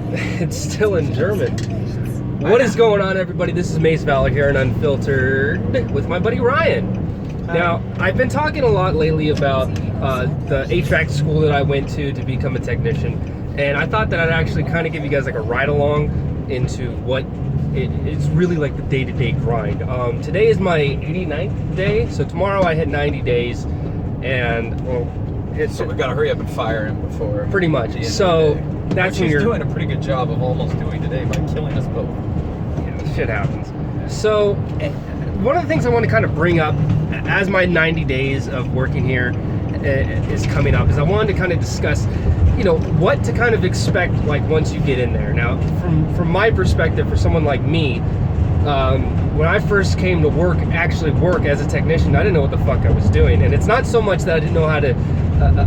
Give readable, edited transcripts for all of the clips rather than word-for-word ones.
It's still in German. What is going on, everybody? This is MaceValor here and Unfiltered with my buddy Ryan. Now, I've been talking a lot lately about the HVAC school that I went to become a technician, and I thought that I'd actually kind of give you guys like a ride-along into what it's really like the day-to-day grind. Today is my 89th day, so tomorrow I hit 90 days, and well, so we've got to hurry up and fire him before. Pretty much. So that's when you're doing a pretty good job of almost doing today by killing us both. Yeah, shit happens. So one of the things I want to kind of bring up as my 90 days of working here is coming up is I wanted to kind of discuss, you know, what to kind of expect like once you get in there. Now, from my perspective, for someone like me, when I first came to actually work as a technician, I didn't know what the fuck I was doing. And it's not so much that I didn't know how to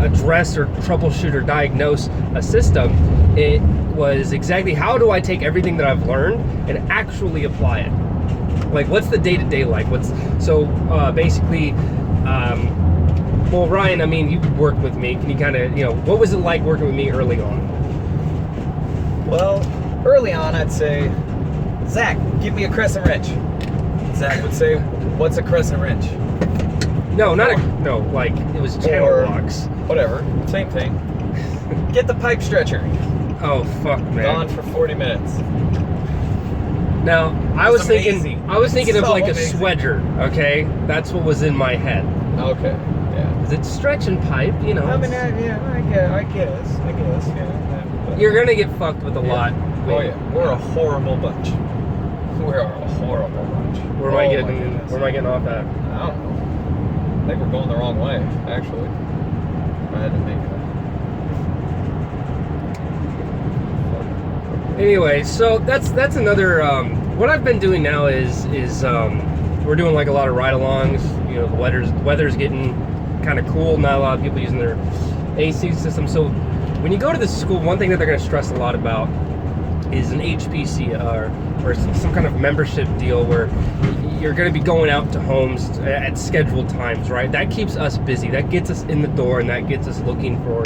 address or troubleshoot or diagnose a system. It was exactly how do I take everything that I've learned and actually apply it? Like, what's the day-to-day like? Basically, well, Ryan, I mean, you worked with me. Can you kind of, you know, what was it like working with me early on? Well, early on, I'd say, Zach, give me a crescent wrench. Zach would say, what's a crescent wrench? No, like it was channel blocks. Whatever, same thing. Get the pipe stretcher. Oh, fuck, man. Gone for 40 minutes. Now, I was thinking So of like amazing. a swedger, okay? That's what was in my head. Okay, yeah. Is it stretch and pipe, you know? I mean, I guess, yeah. You're gonna get fucked with a lot. Oh yeah, we're a horrible bunch. We're a horrible bunch. Where am I getting off at? I don't know. I think we're going the wrong way, actually. I had to make it. Anyway, so that's another. What I've been doing now is we're doing like a lot of ride-alongs. You know, the weather's getting kind of cool. Not a lot of people using their AC system. So when you go to this school, one thing that they're going to stress a lot about is an HPC or some kind of membership deal where you're going to be going out to homes at scheduled times, right? That keeps us busy. That gets us in the door, and that gets us looking for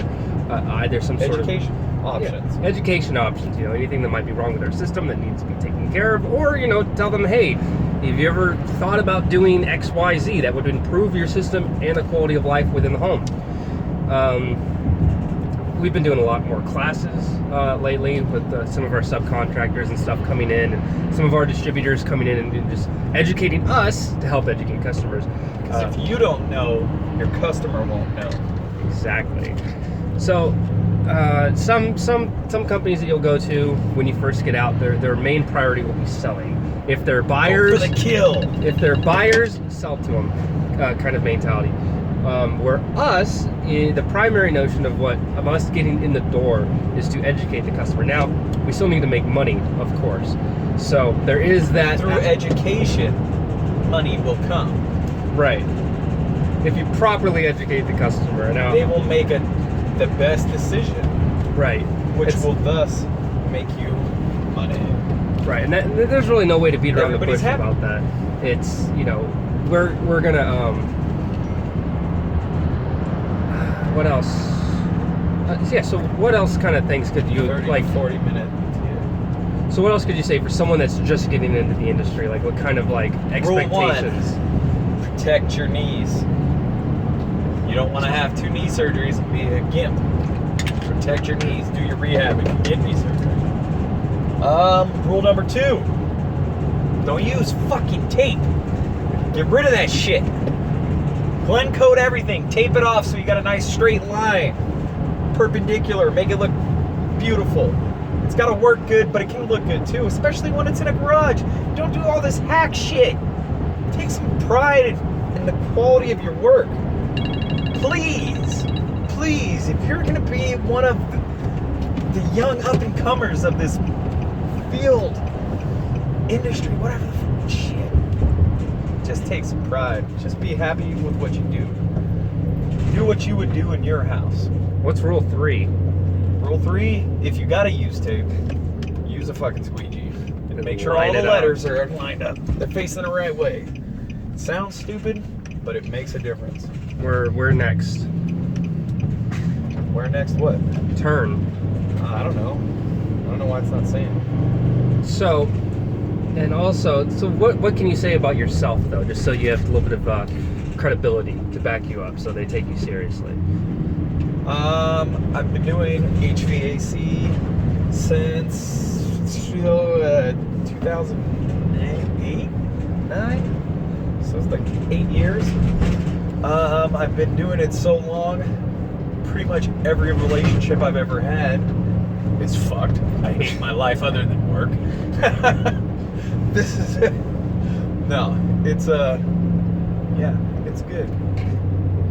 either some sort of education options. Yeah, education options. You know, anything that might be wrong with our system that needs to be taken care of, or you know, tell them, hey, have you ever thought about doing X, Y, Z that would improve your system and the quality of life within the home? We've been doing a lot more classes lately with some of our subcontractors and stuff coming in, and some of our distributors coming in and just educating us to help educate customers. Because if you don't know, your customer won't know. Exactly. So some companies that you'll go to when you first get out, their main priority will be selling. If they're buyers, go for the kill. If they're buyers, sell to them, kind of mentality. Where us, the primary notion of us getting in the door is to educate the customer. Now, we still need to make money, of course. So there is that. Through education, money will come. Right. If you properly educate the customer. Now, they will make the best decision. Right. Which will thus make you money. Right, and there's really no way to beat around the bush happy about that. It's, you know, we're gonna what else? So what else kind of things could you 30 like 40 minutes? Yeah. So what else could you say for someone that's just getting into the industry? Like, what kind of like expectations? Rule 1, protect your knees. You don't want to have 2 knee surgeries and be a gimp. Protect your knees. Do your rehab if you get knee surgery. Rule number 2, don't use fucking tape. Get rid of that shit. Blend coat everything. Tape it off so you got a nice straight line. Perpendicular. Make it look beautiful. It's got to work good, but it can look good too, especially when it's in a garage. Don't do all this hack shit. Take some pride in the quality of your work. Please, if you're going to be one of the young up-and-comers of this field, industry, whatever the fuck shit, just take some pride. Just be happy with what you do. Do what you would do in your house. What's rule 3? Rule 3, if you gotta use tape, use a fucking squeegee. And make sure all Line the it letters are lined up. They're facing the right way. Sounds stupid, but it makes a difference. We're next. Where next what? Turn. I don't know. I don't know why clock's not saying. So, and also, so what can you say about yourself though, just so you have a little bit of credibility to back you up, so they take you seriously? I've been doing HVAC since 2008, 9. So it's like 8 years. I've been doing it so long. Pretty much every relationship I've ever had is fucked. I hate my life other than work. This is it. No, it's yeah, it's good.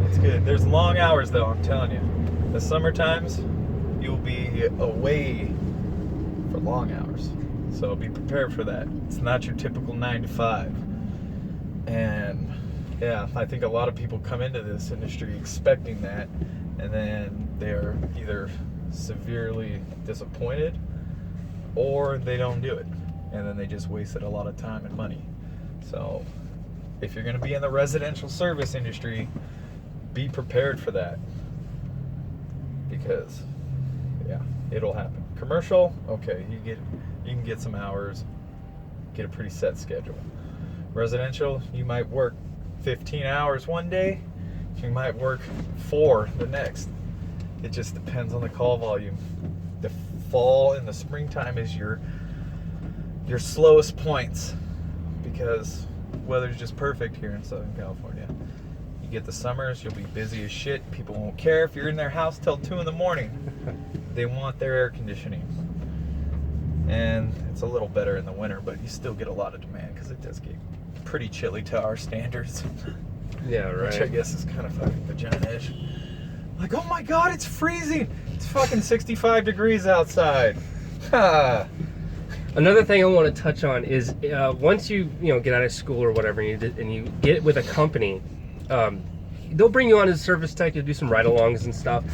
It's good. There's long hours though, I'm telling you. The summer times, you'll be away for long hours. So be prepared for that. It's not your typical 9 to 5. And yeah, I think a lot of people come into this industry expecting that, and then they're either severely disappointed or they don't do it, and then they just wasted a lot of time and money. So if you're going to be in the residential service industry, be prepared for that, because yeah, it'll happen. Commercial, okay, you can get some hours, get a pretty set schedule. Residential, you might work 15 hours one day, you might work 4 the next. It just depends on the call volume. The fall and the springtime is your slowest points, because weather's just perfect here in Southern California. You get the summers, you'll be busy as shit. People won't care if you're in their house till 2 in the morning. They want their air conditioning. And it's a little better in the winter, but you still get a lot of demand because it does get pretty chilly to our standards. Yeah, right. Which I guess is kind of fucking vagina-ish. Like, oh my god, it's freezing! It's fucking 65 degrees outside. Ha! Another thing I want to touch on is once you get out of school or whatever, and you get with a company, they'll bring you on as a service tech. You'll do some ride-alongs and stuff.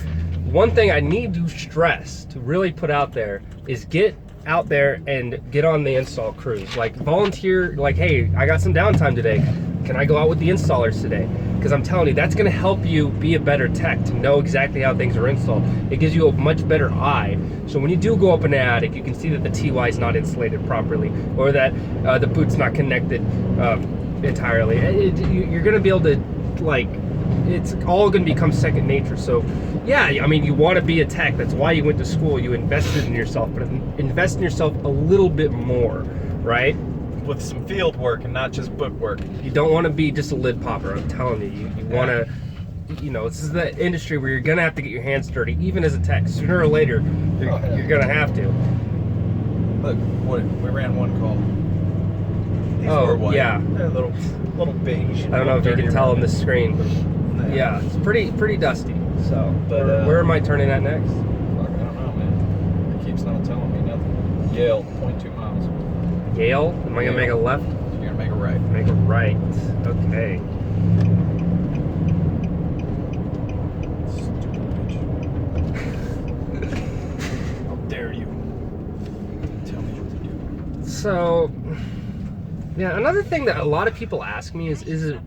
One thing I need to stress, to really put out there, is get out there and get on the install crews. Like, volunteer, like, hey, I got some downtime today. Can I go out with the installers today? Because I'm telling you, that's going to help you be a better tech, to know exactly how things are installed. It gives you a much better eye. So when you do go up in the attic, you can see that the TY is not insulated properly, or that the boot's not connected entirely. You're going to be able to, like, it's all going to become second nature. So yeah, I mean, you want to be a tech. That's why you went to school. You invested in yourself, but invest in yourself a little bit more, right? With some field work and not just book work. You don't want to be just a lid popper. I'm telling you, you want to, this is the industry where you're going to have to get your hands dirty, even as a tech. Sooner or later, you're going to have to. Look, we ran one call. These Oh, were yeah. They're a little beige. I don't know if you can tell on the screen, but yeah, it's pretty dusty. So, But, where am I turning at next? Fuck, I don't know, man. It keeps not telling me nothing. Yale, 0.2 miles. Yale? Am I going to make a left? You're going to make a right. Make a right. Okay. Stupid bitch. How dare you? Tell me what to do. So, yeah, another thing that a lot of people ask me is it,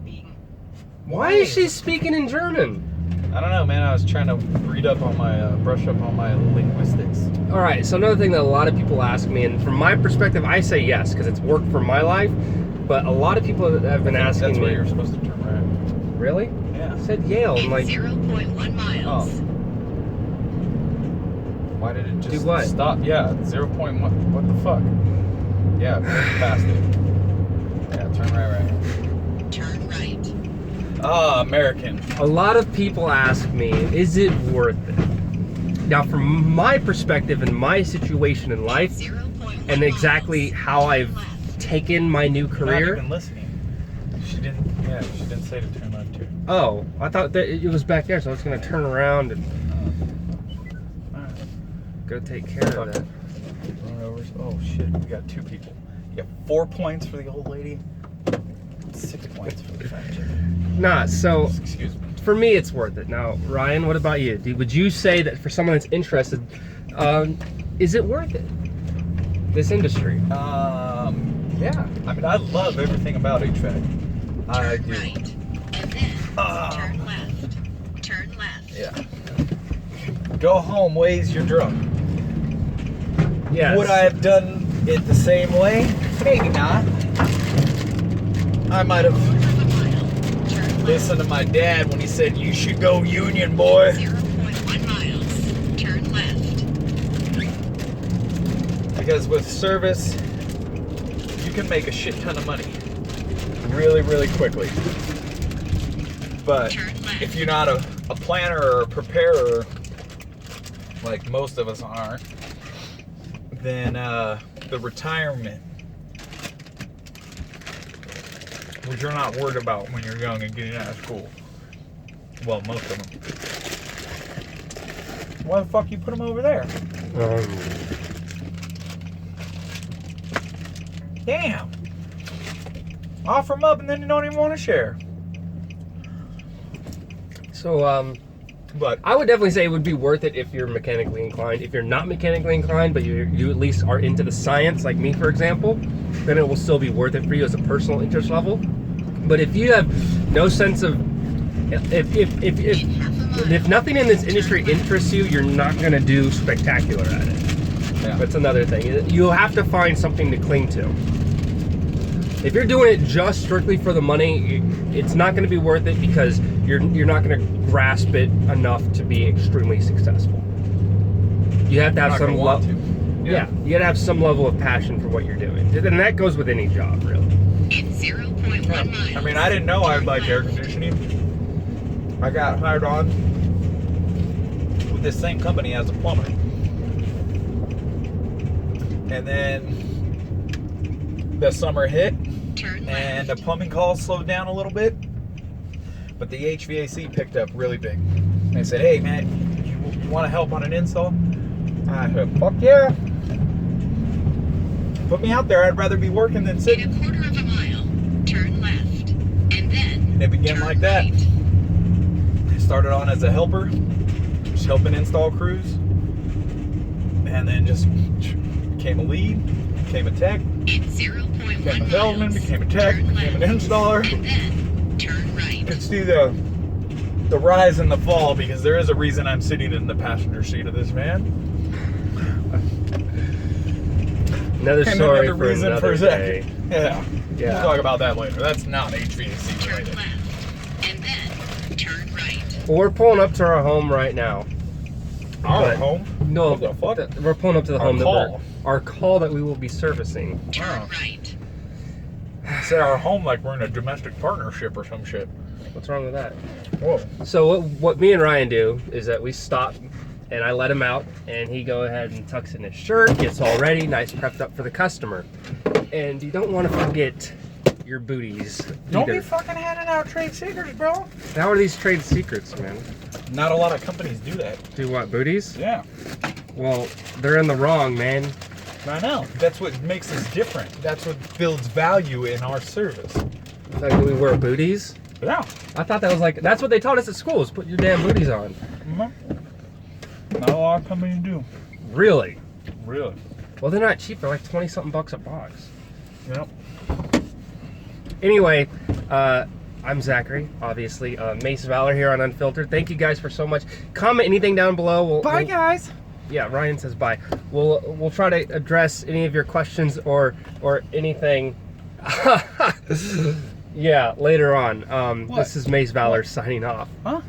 why is she speaking in German? I don't know, man. I was trying to brush up on my linguistics. All right, so another thing that a lot of people ask me, and from my perspective, I say yes, because it's worked for my life, but a lot of people have been asking that's me... where you're supposed to turn right. Really? Yeah. I said Yale. I'm like... 0.1 miles. Oh. Why did it just Do what? stop? Yeah, 0.1. What the fuck? Yeah, right past it. Yeah, turn right. Turn right. Ah, American. A lot of people ask me, is it worth it? Now, from my perspective and my situation in life, 0.1 and exactly miles. how I've Left. taken my new Not career... even listening. She didn't say to turn left here. Oh, I thought that it was back there, so I was going to turn around and Alright. go take care of that. Run over. Oh shit, we got 2 people. You got 4 points for the old lady, 6 points for the fat chick. Nah, so Excuse me. for me, it's worth it. Now, Ryan, what about you? Would you say that for someone that's interested, is it worth it? This industry? Yeah. I mean, I love everything about HVAC. I Turn do. right. And then turn left. Turn left. Yeah. Go home, Waze, you're drunk. Yes. Would I have done it the same way? Maybe not. I might have listened to my dad when he said, "You should go Union, boy." 0.1 miles. Turn left. Because with service, you can make a shit ton of money really, really quickly. But Turn left. if you're not a planner or a preparer, like most of us aren't, then the retirement, which you're not worried about when you're young and getting out of school. Well, most of them. Why the fuck you put them over there? Damn. Offer them up and then you don't even want to share. So, But I would definitely say it would be worth it if you're mechanically inclined. If you're not mechanically inclined, but you at least are into the science, like me, for example, then it will still be worth it for you as a personal interest level. But if you have no sense of, if nothing in this industry interests you, you're not going to do spectacular at it. yeah. That's another thing. You'll have to find something to cling to. If you're doing it just strictly for the money, it's not going to be worth it because you're not going to grasp it enough to be extremely successful. You have to have some level. Yeah, you got to have some level of passion for what you're doing, and that goes with any job, really. In 0.1 miles. I mean, I didn't know I would like air conditioning. I got hired on with this same company as a plumber. And then the summer hit Turn and the left. plumbing calls slowed down a little bit. But the HVAC picked up really big. They said, "Hey man, you want to help on an install?" I said, "Fuck yeah. Put me out there. I'd rather be working than In sitting." a quarter of a mile. Turn left. And then. And it began turn like that. right. I started on as a helper, just helping install crews, and then just became a lead, became a tech, In 0.1 became a salesman, miles. became a tech, Turn became an left. installer. And then turn right. You can see the rise and the fall because there is a reason I'm sitting in the passenger seat of this van. Another And story another for reason another for a day. second. Yeah. Yeah. We'll talk about that later. That's not HVAC Turn related. left. And then turn right. Well, we're pulling up to our home right now. Our But- home? No, What the fuck? we're pulling up to the Our home call. our call that we will be servicing. Turn Oh. right. Say our home like we're in a domestic partnership or some shit. What's wrong with that? Whoa. So what me and Ryan do is that we stop and I let him out and he go ahead and tucks in his shirt, gets all ready, nice prepped up for the customer. And you don't want to forget your booties Don't either. be fucking handing out trade secrets, bro. How are these trade secrets, man? Not a lot of companies do that. Do what, booties? Yeah. Well, they're in the wrong, man. I know. That's what makes us different. That's what builds value in our service. The fact that we wear booties? Yeah. I thought that was like, that's what they taught us at school, is put your damn booties on. Not a lot of companies do. Really? Really? Well, they're not cheap. They're like 20 something bucks a box. Yep. Anyway, I'm Zachary, obviously. MaceValor here on Unfiltered. Thank you guys for so much. Comment anything down below. We'll, guys. yeah, Ryan says bye. We'll try to address any of your questions or anything. Yeah, later on. This is MaceValor signing off. Huh?